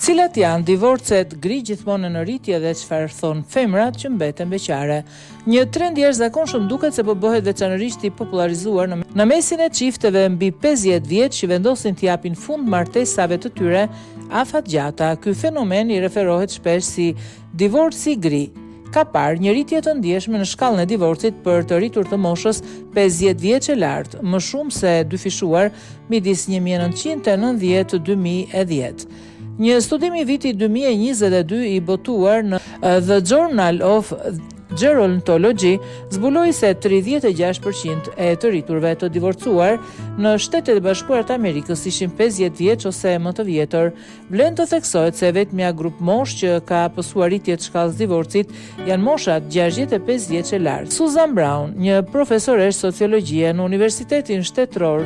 Cilat janë divorcet gri gjithmonë në rritje dhe çfarë thon femrat që mbeten beqare? Një trend i jashtëzakonshëm duket se po bëhet veçanërisht i popularizuar në mesin e çifteve mbi 50 vjeç që vendosin të japin fund martesave të tyre afatgjata. Ky fenomen i referohet shpesh si divorci gri. Ka parë një rritje të ndjeshme në shkallën e divorcit për të rritur të moshës 50 vjeç e lartë, më shumë se dyfishuar midis 1990 të 2010. Një studim i vitit 2022 i botuar në The Journal of Gerontology zbuloi se 36% e të rriturve të divorcuar në Shtetet e Bashkuara të Amerikës ishin 50 vjeç ose më të vjetër. Vlen të theksohet se vetmja grup moshë që ka pësuar rritje të shkallës divorcit janë moshat 65 vjeç e lartë. Susan Brown, një profesoresh sociologjie në Universitetin Shtetëror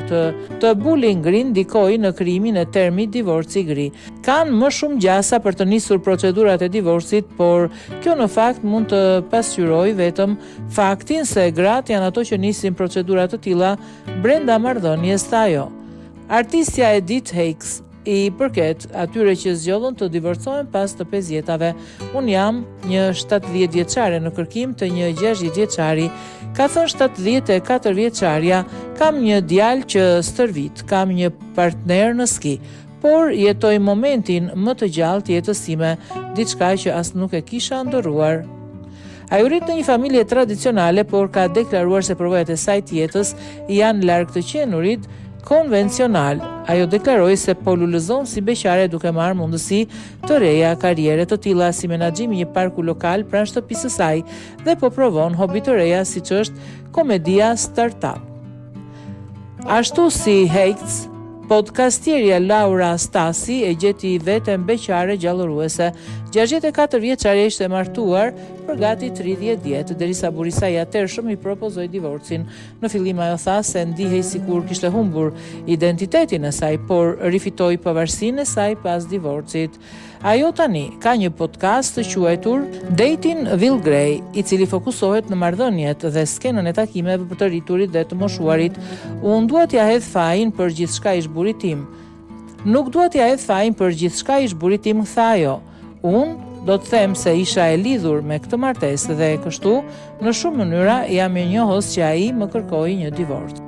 të Bowling Green, ndikoi në krijimin e termit divorci gri. Kanë më shumë gjasa për të nisur procedurat e divorcit, por kjo në fakt mund të pasqyroj vetëm faktin se gratë janë ato që nisin procedurat të tilla brenda marrëdhënies së ajo. Artistja Edith Hakes i përket atyre që zgjodhen të divorcohen pas të 50-tave. Unë jam një 70 vjeçare në kërkim të një 60 vjeçari, ka thënë 74 vjeçarja, kam një djalë që stërvit, kam një partner në ski, por jetoj momentin më të gjallë të jetës time, diçka që as nuk e kisha ndërruar. Ai u rrit në një familje tradicionale, por ka deklaruar se përvojat e saj të jetës janë larg të qenurit konvencional. Ajo deklaroi se po lulëzon si beqare duke marrë mundësi të reja karriere të tilla si menaxhimi i një parku lokal pranë shtëpisë së saj dhe po provon hobi të reja siç është komedia startup. Ashtu si Hakes, podcastierja Laura Stasi e gjeti veten beqare gjallëruese. 64 vjeçare ishte martuar për gati 30 vjet, derisa burri i saj i atërshëm i propozoi divorcin. Në fillim ajo tha se ndihej sikur kishte humbur identitetin e saj, por rifitoi pavarësinë e saj pas divorcit. Ajo tani ka një podcast të quajtur Dating Will Grey, i cili fokusohet në marrëdhëniet dhe skenën e takimeve për të rriturit dhe të moshuarit. Unë dua t'ja hedh fajin për gjithçka ish burri tim. Nuk dua t'ja hedh fajin për gjithçka ish burri tim, tha ajo. Unë do të them se isha e lidhur me këtë martesë dhe kështu, në shumë mënyra jam e njohës që ai më kërkoi një divorc.